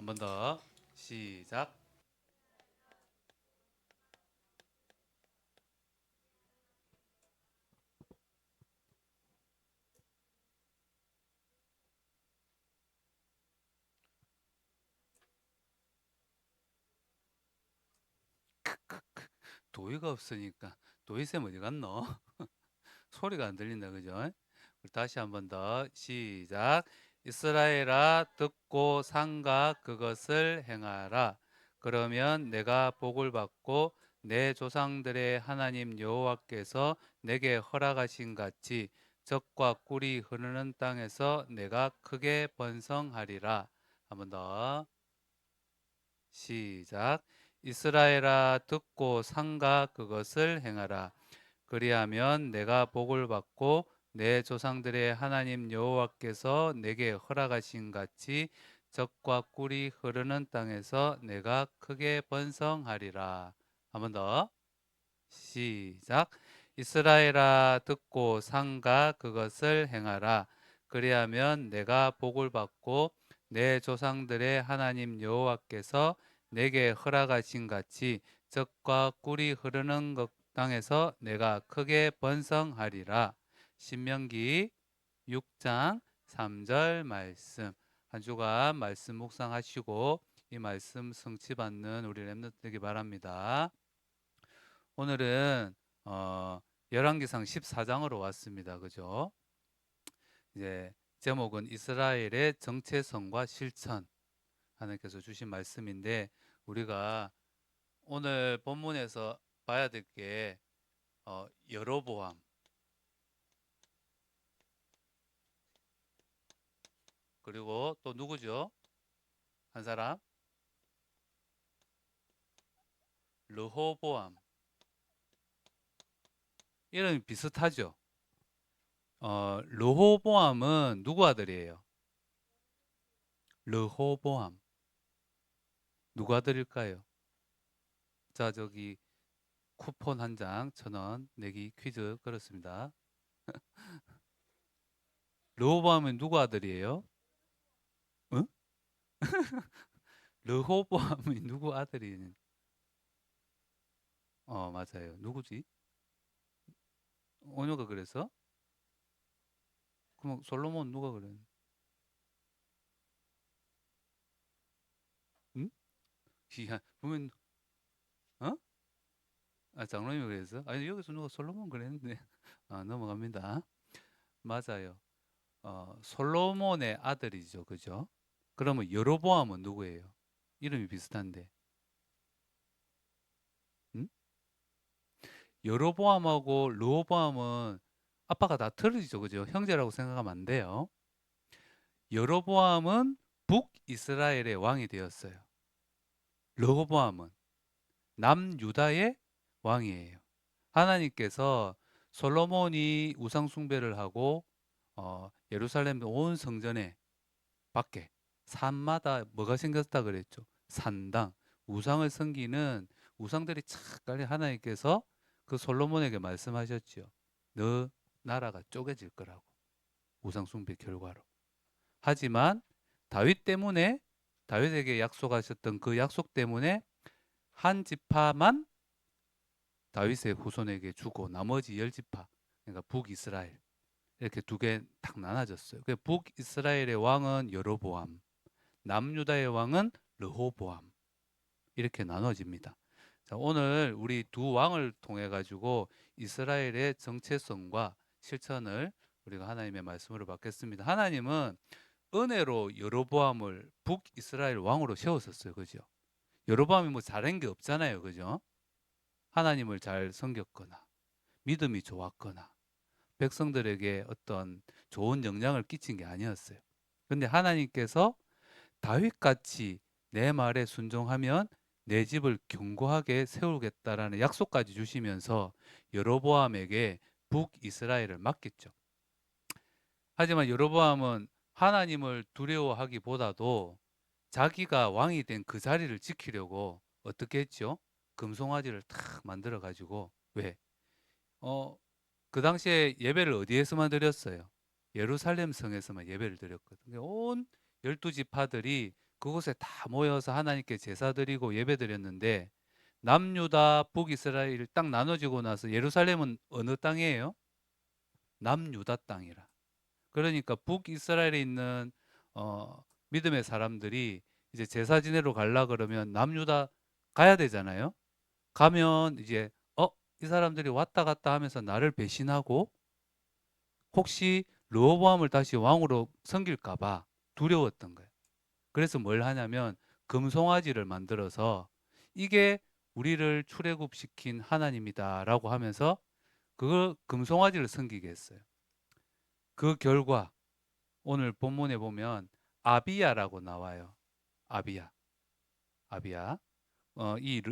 번 더 시작. 도의가 없으니까 도의쌤 어디 갔노? 소리가 안 들린다 그죠? 다시 한 번 더 시작. 이스라엘아 듣고 삼가 그것을 행하라. 그러면 내가 복을 받고 내 조상들의 하나님 여호와께서 내게 허락하신 같이 젖과 꿀이 흐르는 땅에서 내가 크게 번성하리라. 한 번 더 시작. 이스라엘아 듣고 삼가 그것을 행하라. 그리하면 내가 복을 받고 내 조상들의 하나님 여호와께서 내게 허락하신 같이 젖과 꿀이 흐르는 땅에서 내가 크게 번성하리라. 한 번 더 시작. 이스라엘아 듣고 삼가 그것을 행하라. 그리하면 내가 복을 받고 내 조상들의 하나님 여호와께서 내게 허락하신 같이 젖과 꿀이 흐르는 땅에서 내가 크게 번성하리라. 신명기 6장 3절 말씀. 한 주간 말씀 묵상하시고 이 말씀 성취받는 우리 렘넌트 되기 바랍니다. 오늘은 열왕기상 14장으로 왔습니다. 그죠? 이제 제목은 이스라엘의 정체성과 실천, 하나님께서 주신 말씀인데, 우리가 오늘 본문에서 봐야 될 게 여로보암, 그리고 또 누구죠? 한 사람? 르호보암. 이름이 비슷하죠? 르호보암은 누구 아들이에요? 르호보암. 누구 아들일까요? 자, 저기 쿠폰 한 장 1,000원 내기 퀴즈 걸었습니다. 르호보암은 누구 아들이에요? 응? 르호보암이 누구 아들이? 맞아요. 누구지? 오녀가 그래서? 그럼 솔로몬 누가 그래? 응? 보면 어? 아, 장로님이 그래서? 아니, 여기서 누가 솔로몬 그랬는데. 아, 넘어갑니다. 맞아요. 솔로몬의 아들이죠. 그죠? 그러면 여로보암은 누구예요? 이름이 비슷한데. 응? 여로보암하고 르호보암은 아빠가 다 틀리죠. 그죠? 형제라고 생각하면 안 돼요. 여로보암은 북이스라엘의 왕이 되었어요. 르호보암은 남유다의 왕이에요. 하나님께서 솔로몬이 우상 숭배를 하고 예루살렘 온 성전에 밖에 산마다 뭐가 생겼다 그랬죠? 산당, 우상을 섬기는 우상들이 착 깔려 하나님께서 그 솔로몬에게 말씀하셨죠. 너 나라가 쪼개질 거라고. 우상 숭배 결과로. 하지만 다윗 때문에 다윗에게 약속하셨던 그 약속 때문에 한 지파만 다윗의 후손에게 주고 나머지 열 지파, 그러니까 북이스라엘 이렇게 두 개 딱 나눠졌어요. 그 북이스라엘의 왕은 여로보암, 남유다의 왕은 르호보암 이렇게 나눠집니다. 자, 오늘 우리 두 왕을 통해 가지고 이스라엘의 정체성과 실천을 우리가 하나님의 말씀으로 받겠습니다. 하나님은 은혜로 여로보암을 북이스라엘 왕으로 세웠었어요. 그죠? 여로보암이 뭐 잘한 게 없잖아요. 그죠? 하나님을 잘 섬겼거나 믿음이 좋았거나 백성들에게 어떤 좋은 영향을 끼친 게 아니었어요. 근데 하나님께서 다윗같이 내 말에 순종하면 내 집을 견고하게 세우겠다라는 약속까지 주시면서 여로보암에게 북이스라엘을 맡겼죠. 하지만 여로보암은 하나님을 두려워하기보다도 자기가 왕이 된 그 자리를 지키려고 어떻게 했죠? 금송아지를 탁 만들어 가지고 왜? 어, 그 당시에 예배를 어디에서만 드렸어요? 예루살렘 성에서만 예배를 드렸거든요. 온 12지파들이 그곳에 다 모여서 하나님께 제사 드리고 예배 드렸는데 남유다 북이스라엘 딱 나눠지고 나서 예루살렘은 어느 땅이에요? 남유다 땅이라. 그러니까 북이스라엘에 있는 믿음의 사람들이 이제 제사 지내러 가려 그러면 남유다 가야 되잖아요. 가면 이제 이 사람들이 왔다 갔다 하면서 나를 배신하고 혹시 르호보암을 다시 왕으로 섬길까 봐 두려웠던 거예요. 그래서 뭘 하냐면 금송아지를 만들어서 이게 우리를 출애굽시킨 하나님이다라고 하면서 그 금송아지를 섬기게 했어요. 그 결과 오늘 본문에 보면 아비야라고 나와요. 아비야. 아비야. 이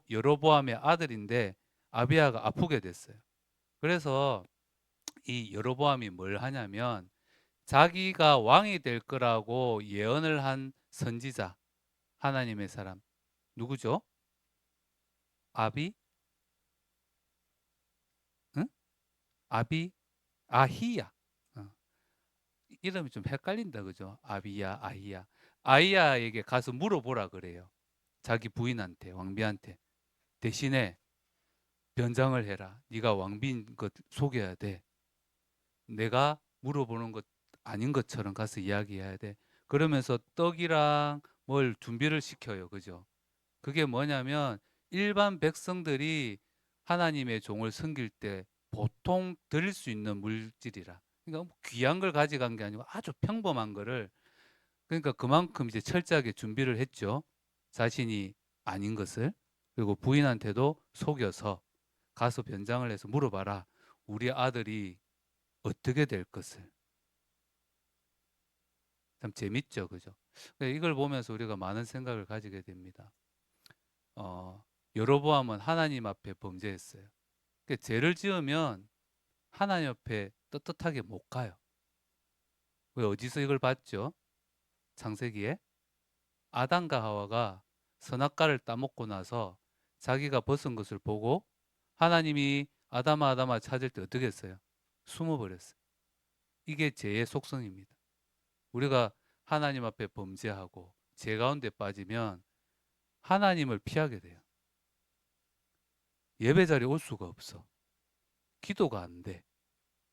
여로보암의 아들인데 아비야가 아프게 됐어요. 그래서 이 여로보암이 뭘 하냐면 자기가 왕이 될 거라고 예언을 한 선지자, 하나님의 사람 누구죠? 아비? 응? 아비? 아히야. 어, 이름이 좀 헷갈린다, 그죠? 아비야, 아히야. 아히야에게 가서 물어보라 그래요. 자기 부인한테, 왕비한테. 대신에 변장을 해라. 네가 왕비인 것 속여야 돼. 내가 물어보는 것 아닌 것처럼 가서 이야기해야 돼. 그러면서 떡이랑 뭘 준비를 시켜요. 그죠? 그게 뭐냐면 일반 백성들이 하나님의 종을 섬길 때 보통 드릴 수 있는 물질이라. 그러니까 뭐 귀한 걸 가져간 게 아니고 아주 평범한 거를 그러니까 그만큼 이제 철저하게 준비를 했죠. 자신이 아닌 것을. 그리고 부인한테도 속여서 가서 변장을 해서 물어봐라. 우리 아들이 어떻게 될 것을. 참 재밌죠. 그죠? 그러니까 이걸 보면서 우리가 많은 생각을 가지게 됩니다. 어, 여로보암은 하나님 앞에 범죄했어요. 그러니까 죄를 지으면 하나님 앞에 떳떳하게 못 가요. 왜 어디서 이걸 봤죠? 창세기에 아담과 하와가 선악과를 따먹고 나서 자기가 벗은 것을 보고 하나님이 아담아 아담아 찾을 때 어떻게 했어요? 숨어버렸어요. 이게 죄의 속성입니다. 우리가 하나님 앞에 범죄하고 죄 가운데 빠지면 하나님을 피하게 돼요. 예배 자리에 올 수가 없어. 기도가 안 돼.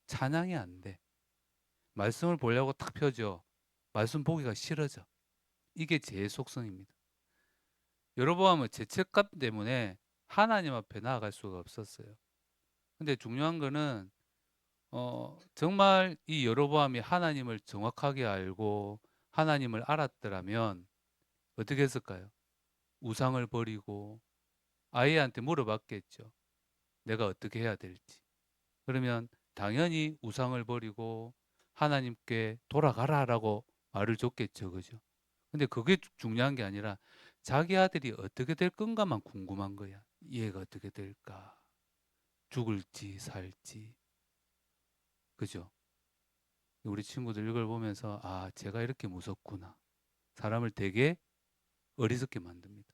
찬양이 안 돼. 말씀을 보려고 탁 펴죠. 말씀 보기가 싫어져. 이게 죄의 속성입니다. 여로보암은 죄책감 때문에 하나님 앞에 나아갈 수가 없었어요. 근데 중요한 거는 정말 이 여로보암이 하나님을 정확하게 알고 하나님을 알았더라면 어떻게 했을까요? 우상을 버리고 아이한테 물어봤겠죠. 내가 어떻게 해야 될지. 그러면 당연히 우상을 버리고 하나님께 돌아가라라고 말을 줬겠죠. 그죠? 근데 그게 중요한 게 아니라 자기 아들이 어떻게 될 건가만 궁금한 거야. 얘가 어떻게 될까? 죽을지 살지. 그죠? 우리 친구들 이걸 보면서 아, 제가 이렇게 무섭구나. 사람을 되게 어리석게 만듭니다.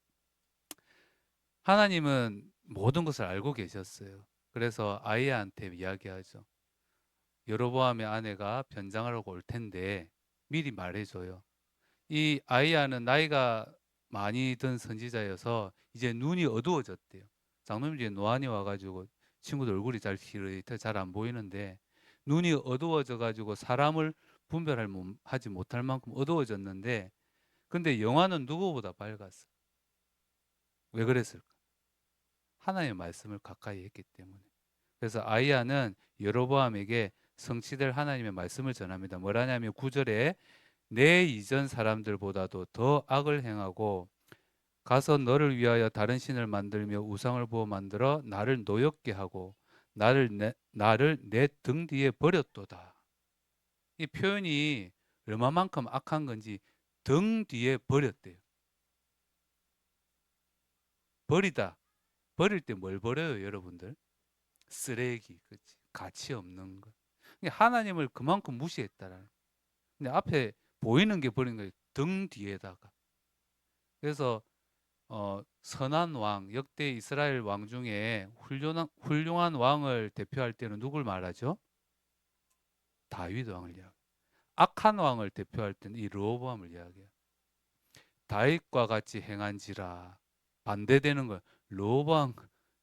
하나님은 모든 것을 알고 계셨어요. 그래서 아이야한테 이야기하죠. 여로보암의 아내가 변장하려고 올 텐데 미리 말해줘요. 이 아이야는 나이가 많이 든 선지자여서 이제 눈이 어두워졌대요. 장로님 노안이 와가지고 친구들 얼굴이 잘 안 보이는데 눈이 어두워져 가지고 사람을 하지 못할 만큼 어두워졌는데 근데 영화는 누구보다 밝았어. 왜 그랬을까? 하나님의 말씀을 가까이 했기 때문에. 그래서 아이야는 여로보암에게 성취될 하나님의 말씀을 전합니다. 뭐라냐면 9절에 내 이전 사람들보다도 더 악을 행하고 가서 너를 위하여 다른 신을 만들며 우상을 부어 만들어 나를 노엽게 하고 나를 내 등 뒤에 버렸도다. 이 표현이 얼마만큼 악한 건지 등 뒤에 버렸대요. 버리다. 버릴 때 뭘 버려요, 여러분들? 쓰레기, 그치? 가치 없는 것. 하나님을 그만큼 무시했다라는. 근데 앞에 보이는 게 버린 거예요. 등 뒤에다가. 그래서 선한 왕, 역대 이스라엘 왕 중에 훌륭한 왕을 대표할 때는 누굴 말하죠? 다윗 왕을 이야기. 악한 왕을 대표할 때는 이 르호보암을 이야기해요. 다윗과 같이 행한지라. 반대되는 거 로보암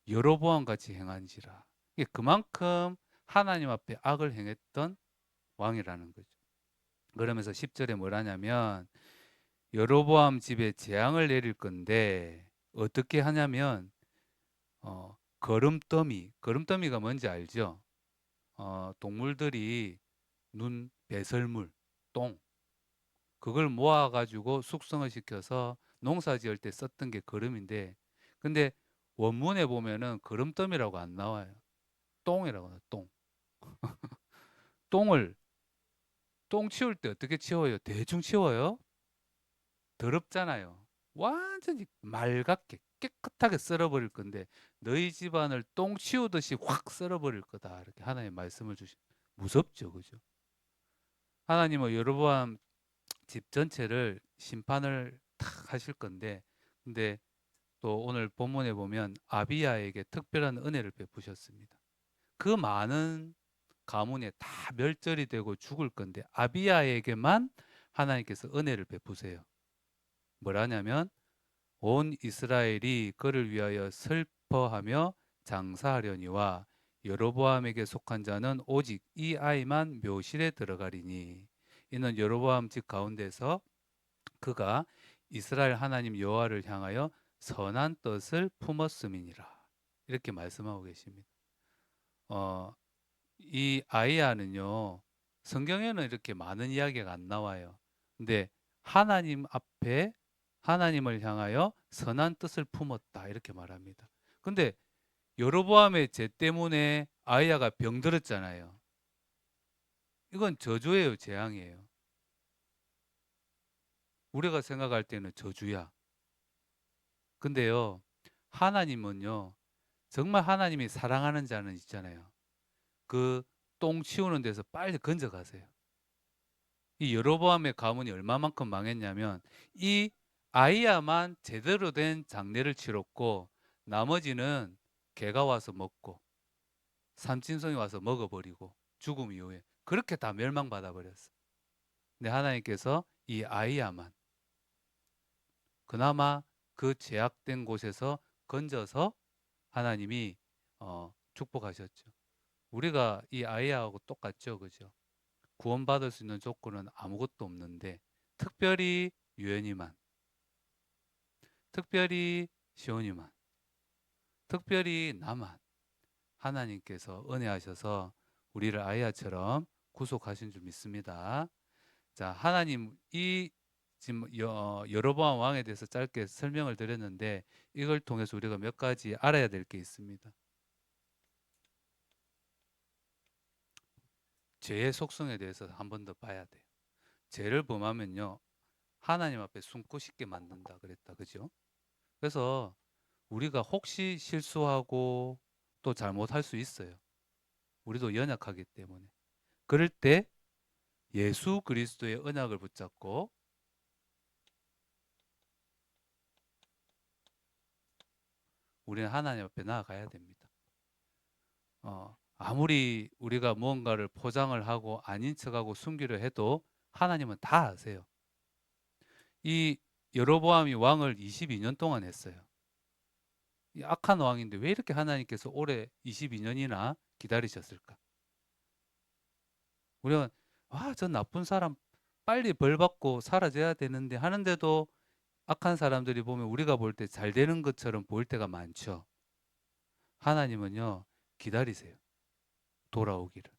여로보암 같이 행한지라. 이게 그만큼 하나님 앞에 악을 행했던 왕이라는 거죠. 그러면서 10절에 뭐라냐면 여로보암 집에 재앙을 내릴 건데 어떻게 하냐면 거름더미가 뭔지 알죠? 동물들이 배설물, 똥 그걸 모아가지고 숙성을 시켜서 농사 지을 때 썼던 게 거름인데 근데 원문에 보면은 거름더미라고 안 나와요. 똥이라고 나와요. 똥. 똥을 똥 치울 때 어떻게 치워요? 대충 치워요? 더럽잖아요. 완전히 맑게 깨끗하게 썰어버릴 건데 너희 집안을 똥 치우듯이 확 썰어버릴 거다. 이렇게 하나님 말씀을 주시. 무섭죠, 그죠? 하나님은 여로보암 집 전체를 심판을 탁 하실 건데, 근데 또 오늘 본문에 보면 아비야에게 특별한 은혜를 베푸셨습니다. 그 많은 가문에 다 멸절이 되고 죽을 건데 아비야에게만 하나님께서 은혜를 베푸세요. 뭐라냐면 온 이스라엘이 그를 위하여 슬퍼하며 장사하려니와 여로보암에게 속한 자는 오직 이 아이만 묘실에 들어가리니 이는 여로보암 집 가운데서 그가 이스라엘 하나님 여호와를 향하여 선한 뜻을 품었음이니라. 이렇게 말씀하고 계십니다. 어, 이 아이야는요. 성경에는 이렇게 많은 이야기가 안 나와요. 근데 하나님 앞에 하나님을 향하여 선한 뜻을 품었다. 이렇게 말합니다. 근데 여로보암의 죄 때문에 아이야가 병들었잖아요. 이건 저주예요, 재앙이에요. 우리가 생각할 때는 저주야. 근데요. 하나님은요. 정말 하나님이 사랑하는 자는 있잖아요. 그 똥 치우는 데서 빨리 건져가세요. 이 여로보암의 가문이 얼마만큼 망했냐면 이 아이야만 제대로 된 장례를 치렀고 나머지는 개가 와서 먹고 삼친성이 와서 먹어버리고 죽음 이후에 그렇게 다 멸망받아 버렸어. 근데 하나님께서 이 아이야만 그나마 그 제약된 곳에서 건져서 하나님이 축복하셨죠. 우리가 이 아이야하고 똑같죠, 그죠? 구원받을 수 있는 조건은 아무것도 없는데 특별히 유연이만, 특별히 시온이만, 특별히 나만 하나님께서 은혜하셔서 우리를 아이야처럼 구속하신 줄 믿습니다. 자, 하나님 이 지금 여로보암 왕에 대해서 짧게 설명을 드렸는데 이걸 통해서 우리가 몇 가지 알아야 될 게 있습니다. 죄의 속성에 대해서 한 번 더 봐야 돼요. 죄를 범하면요. 하나님 앞에 숨고 싶게 만든다 그랬다. 그죠? 그래서 우리가 혹시 실수하고 또 잘못할 수 있어요. 우리도 연약하기 때문에. 그럴 때 예수 그리스도의 언약을 붙잡고 우리는 하나님 앞에 나아가야 됩니다. 아무리 우리가 무언가를 포장을 하고 아닌 척하고 숨기려 해도 하나님은 다 아세요. 이 여로보암이 왕을 22년 동안 했어요. 이 악한 왕인데 왜 이렇게 하나님께서 오래 22년이나 기다리셨을까? 우리가 저 나쁜 사람 빨리 벌 받고 사라져야 되는데 하는데도 악한 사람들이 보면 우리가 볼 때 잘 되는 것처럼 보일 때가 많죠. 하나님은요, 기다리세요. 돌아오기를,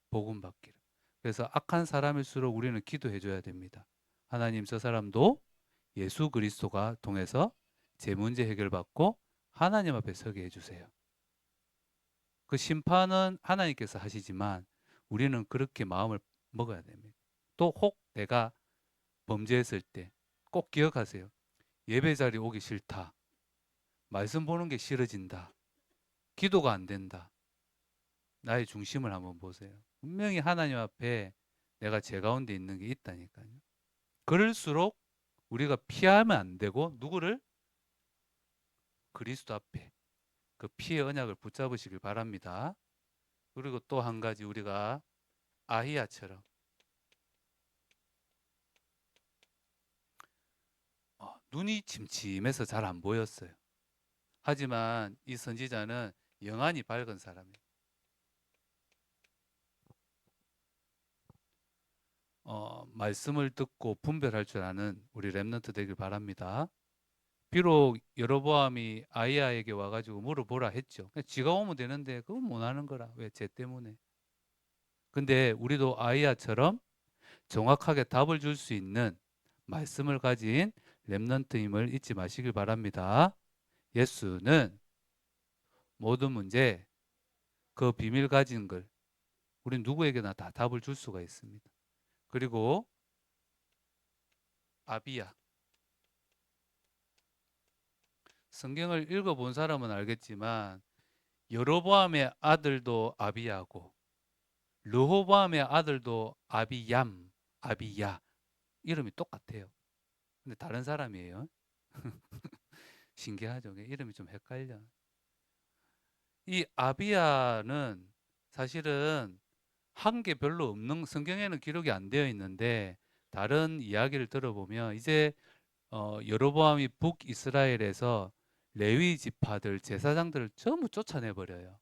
복음 받기를. 그래서 악한 사람일수록 우리는 기도해 줘야 됩니다. 하나님 저 사람도 예수 그리스도가 통해서 제 문제 해결받고 하나님 앞에 서게 해 주세요. 그 심판은 하나님께서 하시지만 우리는 그렇게 마음을 먹어야 됩니다. 또 혹 내가 범죄했을 때 꼭 기억하세요. 예배 자리 오기 싫다. 말씀 보는 게 싫어진다. 기도가 안 된다. 나의 중심을 한번 보세요. 분명히 하나님 앞에 내가 제 가운데 있는 게 있다니까요. 그럴수록 우리가 피하면 안 되고 누구를? 그리스도 앞에 그 피의 언약을 붙잡으시길 바랍니다. 그리고 또 한 가지 우리가 아히야처럼 눈이 침침해서 잘 안 보였어요. 하지만 이 선지자는 영안이 밝은 사람이에요. 말씀을 듣고 분별할 줄 아는 우리 랩런트 되길 바랍니다. 비록 여로보암이 아이야에게 와가지고 물어보라 했죠. 그냥 지가 오면 되는데 그건 못 하는 거라. 왜? 쟤 때문에. 근데 우리도 아이야처럼 정확하게 답을 줄 수 있는 말씀을 가진 랩런트임을 잊지 마시길 바랍니다. 예수는 모든 문제, 그 비밀 가진 걸 우리 누구에게나 다 답을 줄 수가 있습니다. 그리고 아비야. 성경을 읽어본 사람은 알겠지만 여로보암의 아들도 아비야고 르호보암의 아들도 아비얌, 아비야 이름이 똑같아요. 근데 다른 사람이에요. 신기하죠. 이름이 좀 헷갈려. 이 아비야는 사실은 한 게 별로 없는 성경에는 기록이 안 되어 있는데 다른 이야기를 들어보면 이제 여로보암이 북이스라엘에서 레위 지파들 제사장들을 전부 쫓아내 버려요.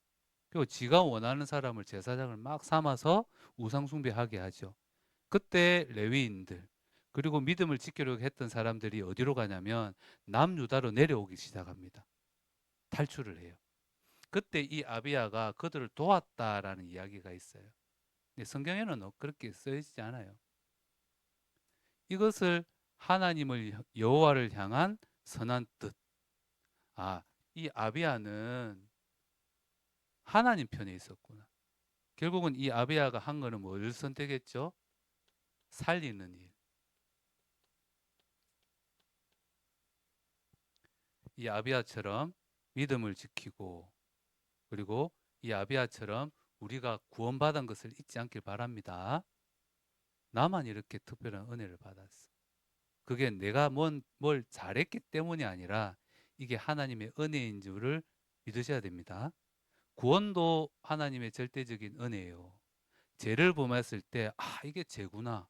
그리고 지가 원하는 사람을 제사장을 막 삼아서 우상 숭배하게 하죠. 그때 레위인들 그리고 믿음을 지키려고 했던 사람들이 어디로 가냐면 남유다로 내려오기 시작합니다. 탈출을 해요. 그때 이 아비야가 그들을 도왔다라는 이야기가 있어요. 근데 성경에는 그렇게 쓰여지지 않아요. 이것을 하나님을 여호와를 향한 선한 뜻. 아, 이 아비야는 하나님 편에 있었구나. 결국은 이 아비야가 한 거는 뭘 선택했죠? 살리는 일. 이 아비야처럼 믿음을 지키고 그리고 이 아비야처럼 우리가 구원받은 것을 잊지 않길 바랍니다. 나만 이렇게 특별한 은혜를 받았어. 그게 내가 뭘 잘했기 때문이 아니라 이게 하나님의 은혜인 줄을 믿으셔야 됩니다. 구원도 하나님의 절대적인 은혜예요. 죄를 범했을 때, 이게 죄구나.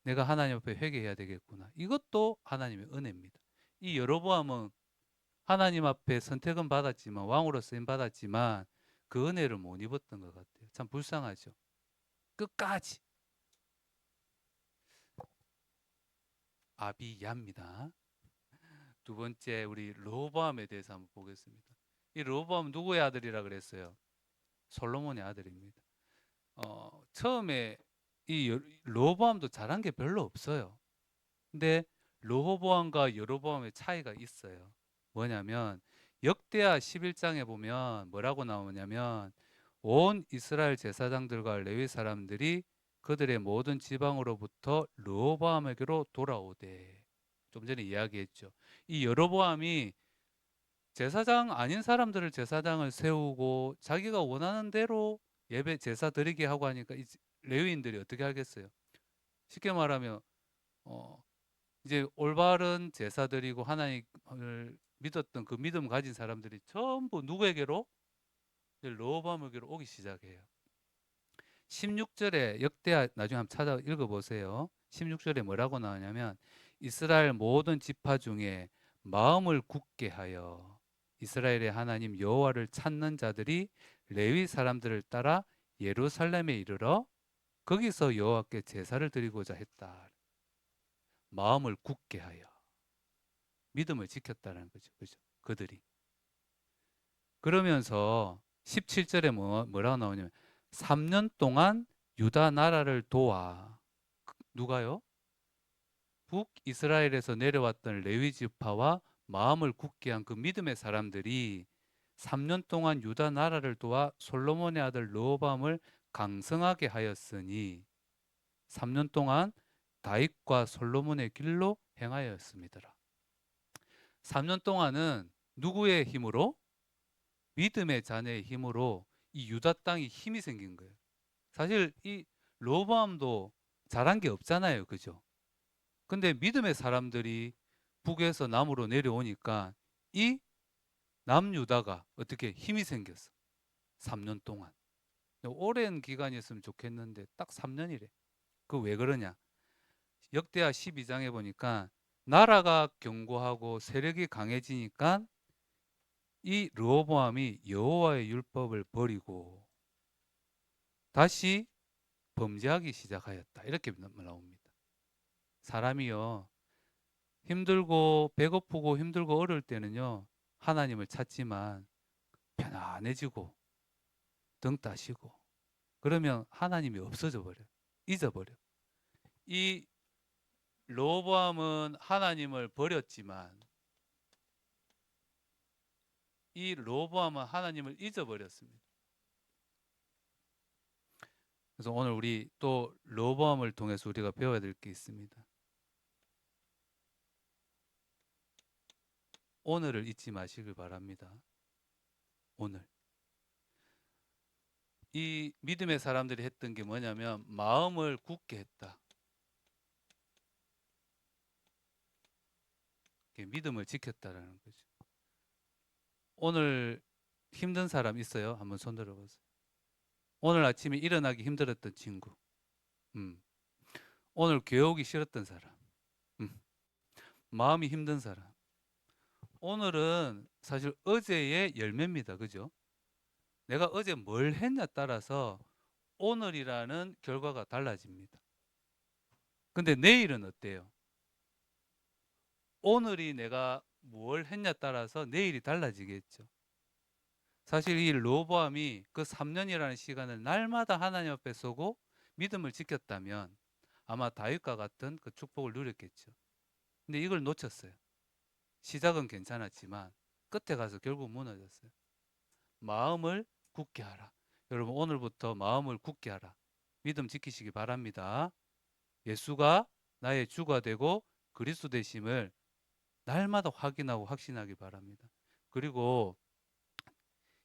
내가 하나님 앞에 회개해야 되겠구나. 이것도 하나님의 은혜입니다. 이 여로보암은 하나님 앞에 선택은 받았지만 왕으로 쓰임 받았지만 그 은혜를 못 입었던 것 같아요. 참 불쌍하죠. 끝까지 아비야입니다. 두 번째 우리 로보암에 대해서 한번 보겠습니다. 이 로보암 누구의 아들이라 그랬어요? 솔로몬의 아들입니다. 처음에 이 로보암도 잘한 게 별로 없어요. 근데 르호보암과 여로보암의 차이가 있어요. 뭐냐면 역대하 11장에 보면 뭐라고 나오냐면 온 이스라엘 제사장들과 레위 사람들이 그들의 모든 지방으로부터 르호보암에게로 돌아오되 좀 전에 이야기했죠. 이 여로보암이 제사장 아닌 사람들을 제사장을 세우고 자기가 원하는 대로 예배 제사 드리게 하고 하니까 이 레위인들이 어떻게 하겠어요? 쉽게 말하면 어, 이제 올바른 제사 드리고 하나님을 믿었던 그 믿음 가진 사람들이 전부 누구에게로? 르호보암에게로 오기 시작해요. 16절에 역대하 나중에 한번 찾아 읽어보세요. 16절에 뭐라고 나오냐면 이스라엘 모든 지파 중에 마음을 굳게 하여 이스라엘의 하나님 여호와를 찾는 자들이 레위 사람들을 따라 예루살렘에 이르러 거기서 여호와께 제사를 드리고자 했다. 마음을 굳게 하여 믿음을 지켰다는 거죠. 그죠? 그들이. 그러면서 17절에 뭐라고 나오냐면 3년 동안 유다 나라를 도와 누가요? 북이스라엘에서 내려왔던 레위 지파와 마음을 굳게 한 그 믿음의 사람들이 3년 동안 유다 나라를 도와 솔로몬의 아들 르호보암을 강성하게 하였으니 3년 동안 다윗과 솔로몬의 길로 행하였습니다. 3년 동안은 누구의 힘으로? 믿음의 자녀의 힘으로 이 유다 땅이 힘이 생긴 거예요. 사실 이 로보암도 잘한 게 없잖아요. 그죠? 근데 믿음의 사람들이 북에서 남으로 내려오니까 이 남유다가 어떻게 힘이 생겼어. 3년 동안. 오랜 기간이었으면 좋겠는데 딱 3년이래. 그 왜 그러냐? 역대하 12장에 보니까 나라가 견고하고 세력이 강해지니까 이 르호보암이 여호와의 율법을 버리고 다시 범죄하기 시작하였다. 이렇게 나옵니다. 사람이요, 힘들고 배고프고 힘들고 어려울 때는요, 하나님을 찾지만 편안해지고 등 따시고 그러면 하나님이 없어져 버려. 잊어버려. 이 르호보암은 하나님을 버렸지만 이 르호보암은 하나님을 잊어버렸습니다. 그래서 오늘 우리 또 르호보암을 통해서 우리가 배워야 될 게 있습니다. 오늘을 잊지 마시길 바랍니다. 오늘. 이 믿음의 사람들이 했던 게 뭐냐면 마음을 굳게 했다. 믿음을 지켰다라는 거죠. 오늘 힘든 사람 있어요? 한번 손 들어보세요. 오늘 아침에 일어나기 힘들었던 친구. 오늘 교회 오기 싫었던 사람. 마음이 힘든 사람. 오늘은 사실 어제의 열매입니다. 그죠? 내가 어제 뭘 했냐 따라서 오늘이라는 결과가 달라집니다. 근데 내일은 어때요? 오늘이 내가 뭘 했냐 따라서 내일이 달라지겠죠. 사실 이 르호보암이 그 3년이라는 시간을 날마다 하나님 앞에 서고 믿음을 지켰다면 아마 다윗과 같은 그 축복을 누렸겠죠. 근데 이걸 놓쳤어요. 시작은 괜찮았지만 끝에 가서 결국 무너졌어요. 마음을 굳게 하라. 여러분 오늘부터 마음을 굳게 하라. 믿음 지키시기 바랍니다. 예수가 나의 주가 되고 그리스도 되심을 날마다 확인하고 확신하기 바랍니다. 그리고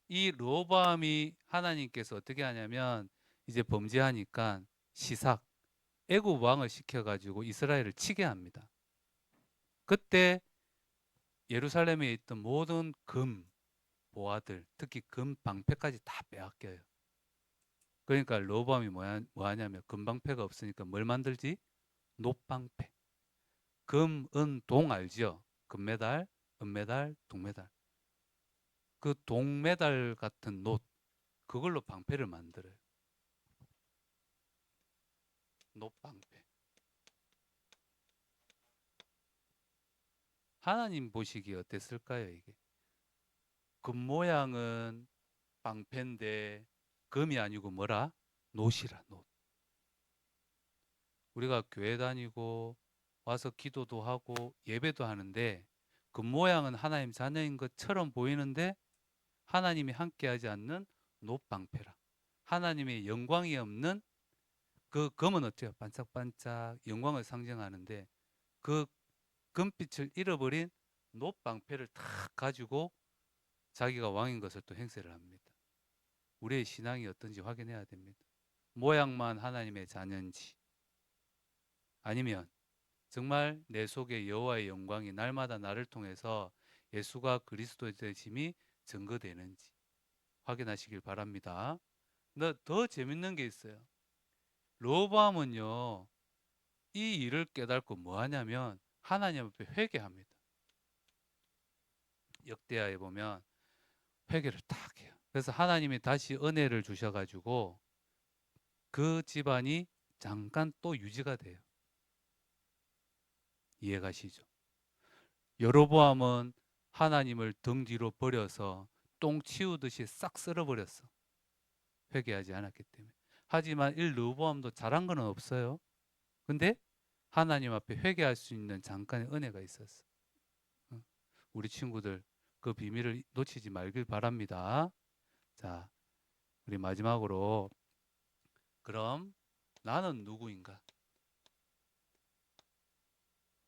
이 르호보암이 하나님께서 어떻게 하냐면 이제 범죄하니까 시삭 애굽 왕을 시켜가지고 이스라엘을 치게 합니다. 그때 예루살렘에 있던 모든 금 보화들, 특히 금 방패까지 다 빼앗겨요. 그러니까 르호보암이 뭐하냐면 금방패가 없으니까 뭘 만들지? 놋방패. 금, 은, 동 알죠? 금메달, 은메달, 동메달. 그 동메달 같은 놋, 그걸로 방패를 만들어요. 놋방패. 하나님 보시기에 어땠을까요, 이게? 금 모양은 방패인데 금이 아니고 뭐라? 놋이라, 놋. 우리가 교회 다니고 와서 기도도 하고 예배도 하는데 금 모양은 하나님 자녀인 것처럼 보이는데 하나님이 함께하지 않는 놋방패라. 하나님의 영광이 없는 그 금은 어때요? 반짝반짝 영광을 상징하는데 그 금빛을 잃어버린 놋방패를 탁 가지고 자기가 왕인 것을 또 행세를 합니다. 우리의 신앙이 어떤지 확인해야 됩니다. 모양만 하나님의 자녀인지 아니면 정말 내 속에 여호와의 영광이 날마다 나를 통해서 예수가 그리스도의 되심이 증거되는지 확인하시길 바랍니다. 근데 더 재밌는 게 있어요. 르호보암은요, 이 일을 깨닫고 뭐 하냐면 하나님 앞에 회개합니다. 역대하에 보면 회개를 딱 해요. 그래서 하나님이 다시 은혜를 주셔가지고 그 집안이 잠깐 또 유지가 돼요. 이해가시죠? 여로보암은 하나님을 등 뒤로 버려서 똥 치우듯이 싹 쓸어버렸어. 회개하지 않았기 때문에. 하지만 이 르호보암도 잘한 건 없어요. 근데 하나님 앞에 회개할 수 있는 잠깐의 은혜가 있었어. 우리 친구들 그 비밀을 놓치지 말길 바랍니다. 자, 우리 마지막으로 그럼 나는 누구인가?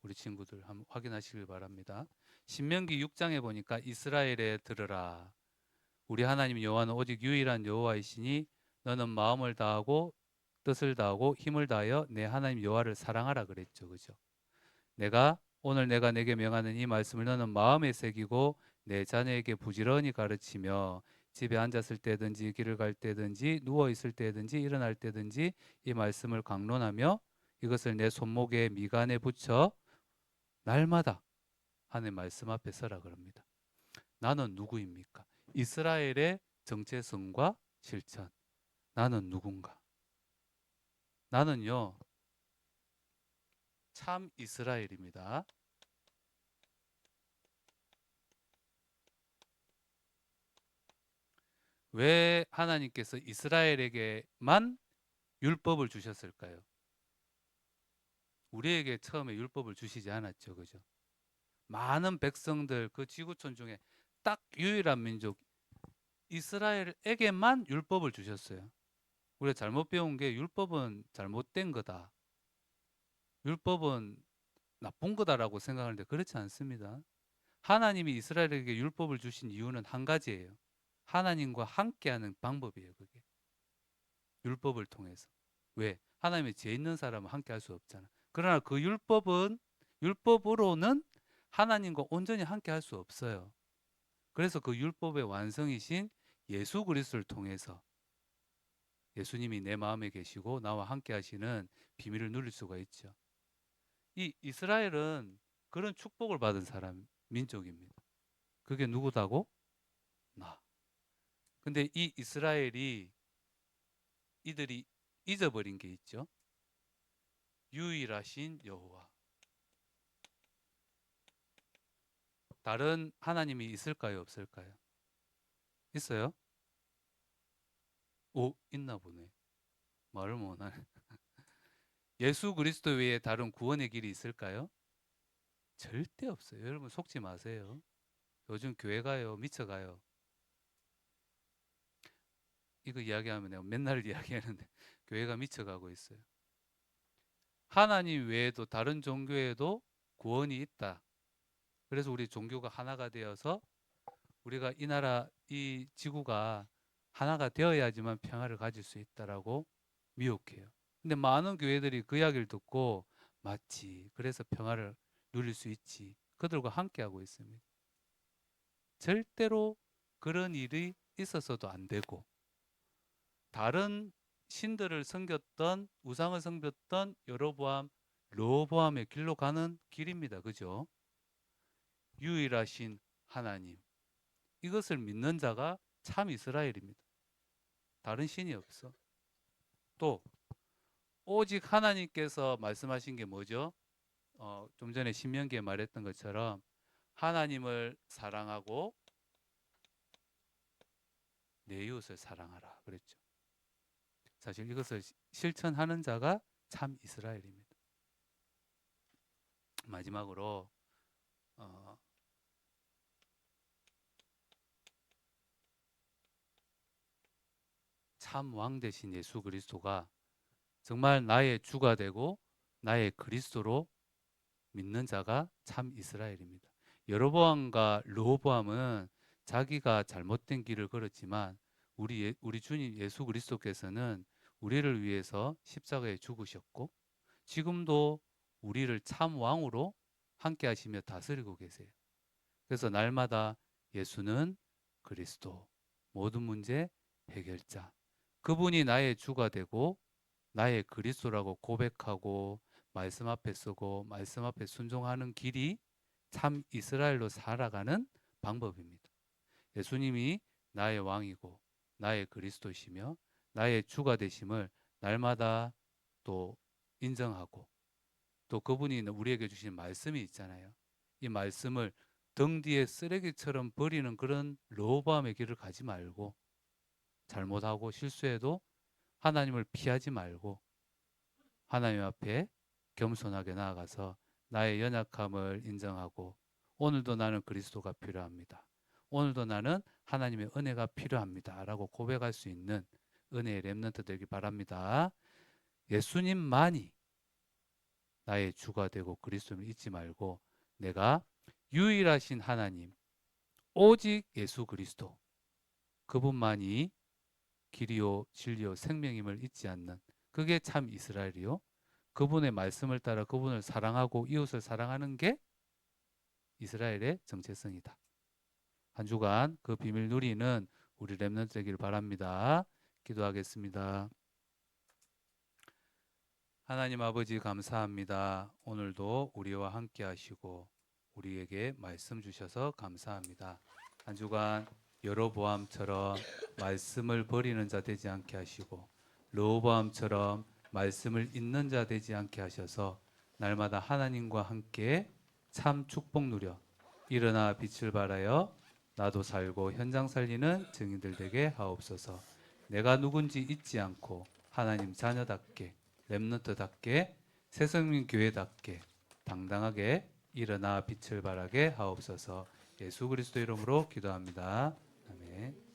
우리 친구들 한번 확인하시길 바랍니다. 신명기 6장에 보니까 이스라엘에 들으라. 우리 하나님 여호와는 오직 유일한 여호와이시니 너는 마음을 다하고 뜻을 다하고 힘을 다하여 내 하나님 여호와를 사랑하라 그랬죠. 그죠? 오늘 내가 내게 명하는 이 말씀을 너는 마음에 새기고 내 자녀에게 부지런히 가르치며 집에 앉았을 때든지 길을 갈 때든지 누워 있을 때든지 일어날 때든지 이 말씀을 강론하며 이것을 내 손목에 미간에 붙여 날마다 하나님 말씀 앞에 서라 그럽니다. 나는 누구입니까? 이스라엘의 정체성과 실천. 나는 누군가? 나는요, 참 이스라엘입니다. 왜 하나님께서 이스라엘에게만 율법을 주셨을까요? 우리에게 처음에 율법을 주시지 않았죠. 그죠? 많은 백성들, 그 지구촌 중에 딱 유일한 민족, 이스라엘에게만 율법을 주셨어요. 우리가 잘못 배운 게 율법은 잘못된 거다. 율법은 나쁜 거다라고 생각하는데 그렇지 않습니다. 하나님이 이스라엘에게 율법을 주신 이유는 한 가지예요. 하나님과 함께하는 방법이에요. 그게. 율법을 통해서. 왜? 하나님의 죄 있는 사람은 함께 할 수 없잖아. 그러나 그 율법으로는 하나님과 온전히 함께 할 수 없어요. 그래서 그 율법의 완성이신 예수 그리스도를 통해서 예수님이 내 마음에 계시고 나와 함께 하시는 비밀을 누릴 수가 있죠. 이 이스라엘은 그런 축복을 받은 사람, 민족입니다. 그게 누구다고? 나. 근데 이 이스라엘이 이들이 잊어버린 게 있죠. 유일하신 여호와. 다른 하나님이 있을까요? 없을까요? 있어요? 오, 있나 보네. 말을 못하네. 예수 그리스도 외에 다른 구원의 길이 있을까요? 절대 없어요. 여러분 속지 마세요. 요즘 교회 가요, 미쳐가요. 이거 이야기하면 내가 맨날 이야기하는데 교회가 미쳐가고 있어요. 하나님 외에도 다른 종교에도 구원이 있다. 그래서 우리 종교가 하나가 되어서 우리가 이 나라, 이 지구가 하나가 되어야지만 평화를 가질 수 있다라고 미혹해요. 근데 많은 교회들이 그 이야기를 듣고 맞지. 그래서 평화를 누릴 수 있지. 그들과 함께하고 있습니다. 절대로 그런 일이 있어서도 안 되고 다른 신들을 섬겼던 우상을 섬겼던 여로보암, 르호보암의 길로 가는 길입니다. 그죠? 유일하신 하나님. 이것을 믿는 자가 참 이스라엘입니다. 다른 신이 없어. 또 오직 하나님께서 말씀하신 게 뭐죠? 좀 전에 신명기에 말했던 것처럼 하나님을 사랑하고 내 이웃을 사랑하라 그랬죠. 사실 이것을 실천하는 자가 참 이스라엘입니다. 마지막으로 어, 참 왕 되신 예수 그리스도가 정말 나의 주가 되고 나의 그리스도로 믿는 자가 참 이스라엘입니다. 여로보암과 르호보암은 자기가 잘못된 길을 걸었지만 우리 주님 예수 그리스도께서는 우리를 위해서 십자가에 죽으셨고 지금도 우리를 참 왕으로 함께 하시며 다스리고 계세요. 그래서 날마다 예수는 그리스도, 모든 문제 해결자. 그분이 나의 주가 되고 나의 그리스도라고 고백하고 말씀 앞에 서고 말씀 앞에 순종하는 길이 참 이스라엘로 살아가는 방법입니다. 예수님이 나의 왕이고 나의 그리스도시며 나의 주가 되심을 날마다 또 인정하고 또 그분이 우리에게 주신 말씀이 있잖아요. 이 말씀을 등 뒤에 쓰레기처럼 버리는 그런 로보암의 길을 가지 말고 잘못하고 실수해도 하나님을 피하지 말고 하나님 앞에 겸손하게 나아가서 나의 연약함을 인정하고 오늘도 나는 그리스도가 필요합니다. 오늘도 나는 하나님의 은혜가 필요합니다. 라고 고백할 수 있는 은혜의 렘넌트 되기 바랍니다. 예수님만이 나의 주가 되고 그리스도를 잊지 말고 내가 유일하신 하나님, 오직 예수 그리스도, 그분만이 길이요, 진리요, 생명임을 잊지 않는 그게 참 이스라엘이요. 그분의 말씀을 따라 그분을 사랑하고 이웃을 사랑하는 게 이스라엘의 정체성이다. 한 주간 그 비밀 누리는 우리 렘넌트 되길 바랍니다. 기도하겠습니다. 하나님 아버지 감사합니다. 오늘도 우리와 함께 하시고 우리에게 말씀 주셔서 감사합니다. 한 주간 여로보암처럼 말씀을 버리는 자 되지 않게 하시고 르호보암처럼 말씀을 잊는 자 되지 않게 하셔서 날마다 하나님과 함께 참 축복 누려 일어나 빛을 발하여 나도 살고 현장 살리는 증인들 되게 하옵소서. 내가 누군지 잊지 않고 하나님 자녀답게 렘넌트답게 새생명 교회답게 당당하게 일어나 빛을 발하게 하옵소서. 예수 그리스도 이름으로 기도합니다. 아멘.